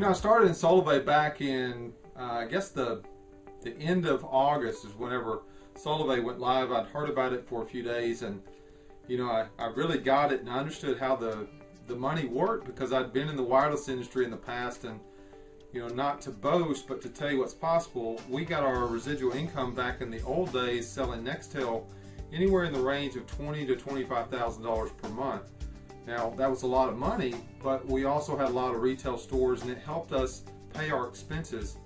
I started in Solavei back in, I guess the end of August is whenever Solavei went live. I'd heard about it for a few days, and I really got it, and I understood how the money worked because I'd been in the wireless industry in the past. And not to boast, but to tell you what's possible, we got our residual income back in the old days selling Nextel anywhere in the range of $20,000 to $25,000 per month. Now, that was a lot of money, but we also had a lot of retail stores, and it helped us pay our expenses.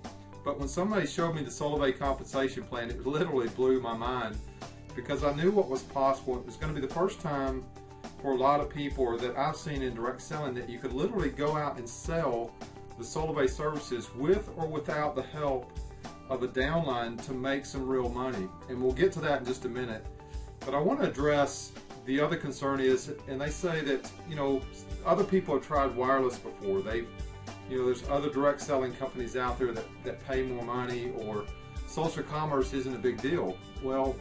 But when somebody showed me the Solavei compensation plan, it literally blew my mind because I knew what was possible. It was going to be the first time for a lot of people that I've seen in direct selling that you could literally go out and sell the Solavei services with or without the help of a downline to make some real money. And we'll get to that in just a minute. But I want to address the other concern is, and they say that, other people have tried wireless before. There's other direct selling companies out there that pay more money, or social commerce isn't a big deal. Well,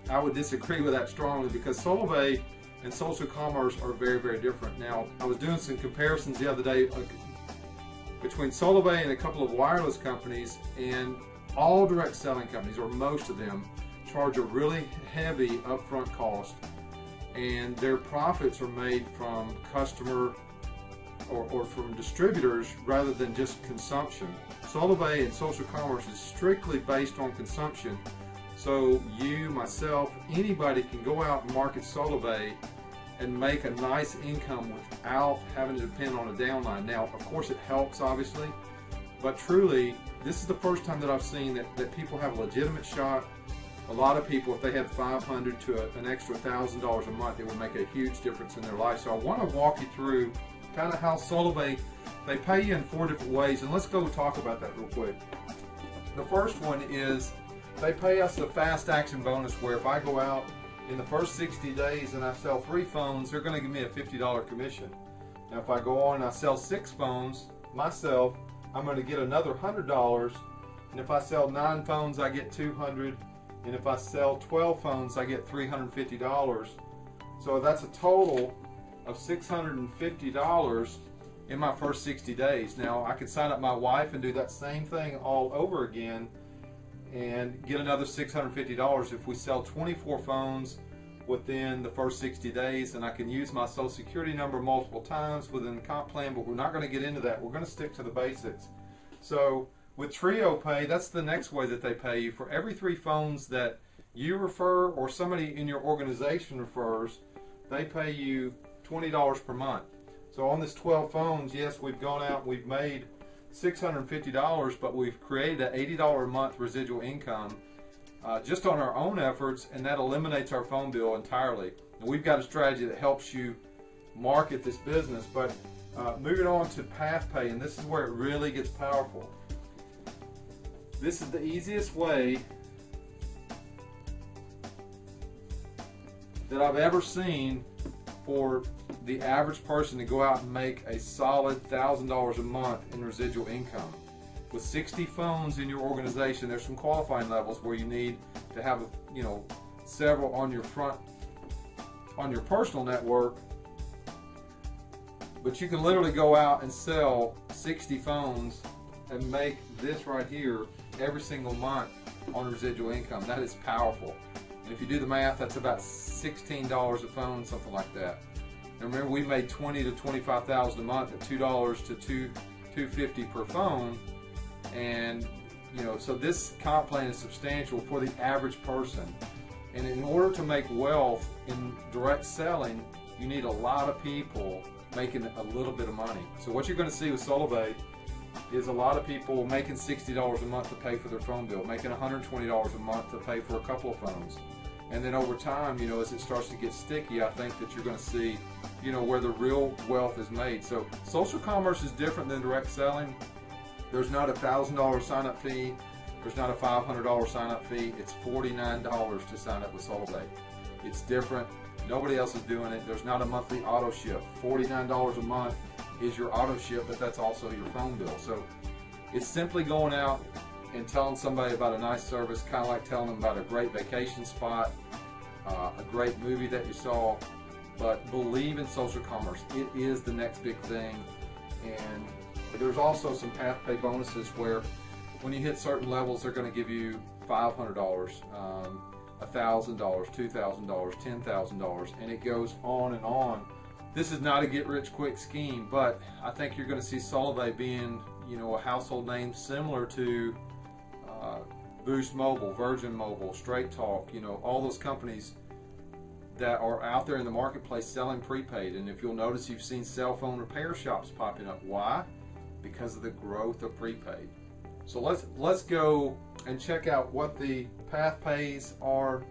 I would disagree with that strongly because Solavei and social commerce are very, very different. Now, I was doing some comparisons the other day between Solavei and a couple of wireless companies, and all direct selling companies, or most of them, charge a really heavy upfront cost, and their profits are made from customer or from distributors rather than just consumption. Solavei and social commerce is strictly based on consumption. So you, myself, anybody can go out and market Solavei and make a nice income without having to depend on a downline. Now, of course, it helps, obviously, but truly, this is the first time that I've seen that people have a legitimate shot. A lot of people, if they had $500 to an extra $1,000 a month, it would make a huge difference in their life. So I want to walk you through kind of how Solavei, they pay you in 4 different ways, and let's go talk about that real quick. The first one is they pay us a fast action bonus, where if I go out in the first 60 days and I sell 3 phones, they're going to give me a $50 commission. Now, if I go on and I sell 6 phones myself, I'm going to get another $100, and if I sell 9 phones, I get $200, and if I sell 12 phones, I get $350. So that's a total of $650 in my first 60 days. Now, I could sign up my wife and do that same thing all over again and get another $650 if we sell 24 phones within the first 60 days, and I can use my social security number multiple times within the comp plan, but we're not going to get into that. We're going to stick to the basics. So with Trio Pay, that's the next way that they pay you. For every 3 phones that you refer or somebody in your organization refers, they pay you $20 per month. So on this 12 phones, yes, we've gone out and we've made $650, but we've created an $80 a month residual income just on our own efforts, and that eliminates our phone bill entirely. And we've got a strategy that helps you market this business. But moving on to Path Pay, and this is where it really gets powerful. This is the easiest way that I've ever seen for the average person to go out and make a solid $1,000 a month in residual income. With 60 phones in your organization, there's some qualifying levels where you need to have, several on your personal network. But you can literally go out and sell 60 phones and make this right here every single month on residual income. That is powerful. And if you do the math, that's about $16 a phone, something like that. And remember, we made $20,000 to $25,000 a month at $2 to $250 per phone. And so this comp plan is substantial for the average person. And in order to make wealth in direct selling, you need a lot of people making a little bit of money. So what you're going to see with Solavei is a lot of people making $60 a month to pay for their phone bill, making $120 a month to pay for a couple of phones. And then over time, as it starts to get sticky, I think that you're going to see, where the real wealth is made. So social commerce is different than direct selling. There's not a $1,000 sign-up fee. There's not a $500 sign-up fee. It's $49 to sign up with Solavei. It's different. Nobody else is doing it. There's not a monthly auto ship. $49 a month is your auto ship, but that's also your phone bill. So it's simply going out and telling somebody about a nice service, kind of like telling them about a great vacation spot, a great movie that you saw. But believe in social commerce. It is the next big thing. And There's also some path pay bonuses where when you hit certain levels, they're going to give you $500, $1,000, $2,000, $10,000, and it goes on and on. This is not a get-rich-quick scheme, but I think you're going to see Solavei being, a household name similar to Boost Mobile, Virgin Mobile, Straight Talk, all those companies that are out there in the marketplace selling prepaid. And if you'll notice, you've seen cell phone repair shops popping up. Why? Because of the growth of prepaid. So let's go and check out what the path pays are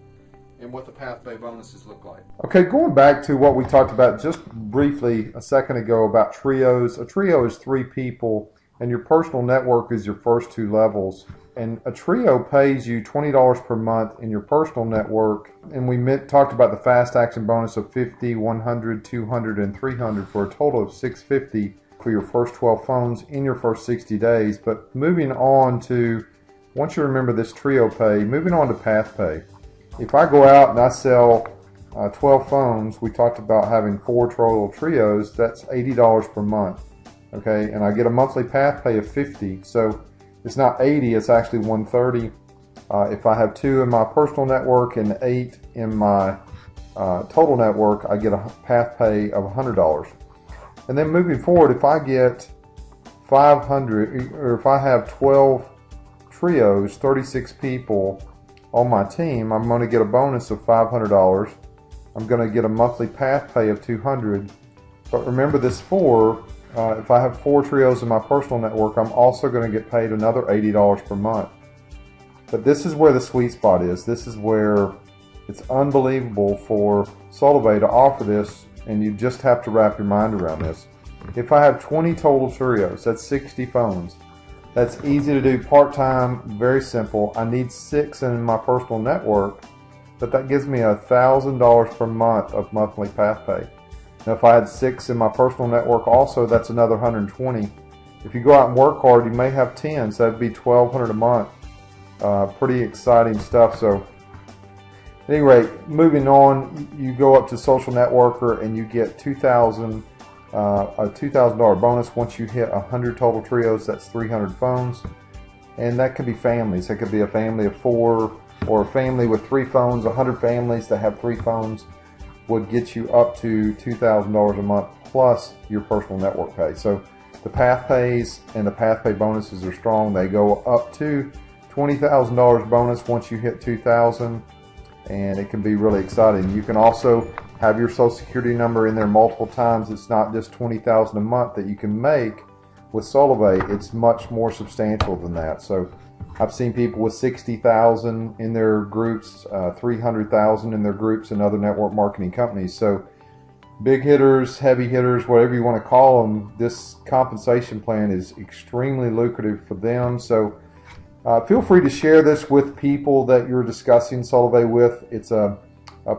and what the path pay bonuses look like. Okay, going back to what we talked about just briefly a second ago about trios. A trio is 3 people, and your personal network is your first 2 levels. And a trio pays you $20 per month in your personal network. And we talked about the fast action bonus of $50, $100, $200, and $300 for a total of $650 for your first 12 phones in your first 60 days. But moving on to, once you remember this trio pay, moving on to path pay. If I go out and I sell 12 phones, we talked about having 4 total trios, that's $80 per month. Okay, and I get a monthly path pay of $50. So it's not $80, it's actually $130. If I have 2 in my personal network and 8 in my total network, I get a path pay of $100. And then moving forward, if I get 500, or if I have 12 trios, 36 people on my team, I'm going to get a bonus of $500. I'm going to get a monthly path pay of $200. But remember this 4, if I have 4 trios in my personal network, I'm also going to get paid another $80 per month. But this is where the sweet spot is. This is where it's unbelievable for Solavei to offer this, and you just have to wrap your mind around this. If I have 20 total trios, that's 60 phones. That's easy to do part-time, very simple. I need 6 in my personal network, but that gives me $1,000 per month of monthly path pay. Now, if I had 6 in my personal network also, that's another $120. If you go out and work hard, you may have 10, so that'd be $1,200 a month. Pretty exciting stuff. So, at any rate, moving on, you go up to Social Networker and you get a $2,000 bonus once you hit 100 total trios. That's 300 phones, and that could be families. It could be a family of 4 or a family with 3 phones. 100 families that have 3 phones would get you up to $2,000 a month plus your personal network pay. So the path pays and the path pay bonuses are strong. They go up to $20,000 bonus once you hit 2,000, and it can be really exciting. You can also have your Social Security number in there multiple times. It's not just $20,000 a month that you can make with Solavei. It's much more substantial than that. So I've seen people with 60,000 in their groups, 300,000 in their groups in other network marketing companies. So big hitters, heavy hitters, whatever you want to call them, this compensation plan is extremely lucrative for them. So feel free to share this with people that you're discussing Solavei with. It's a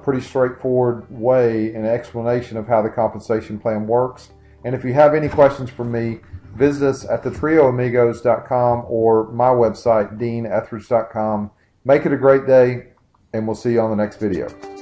pretty straightforward way and explanation of how the compensation plan works. And if you have any questions for me, visit us at thetrioamigos.com or my website, deanetheridge.com. Make it a great day, and we'll see you on the next video.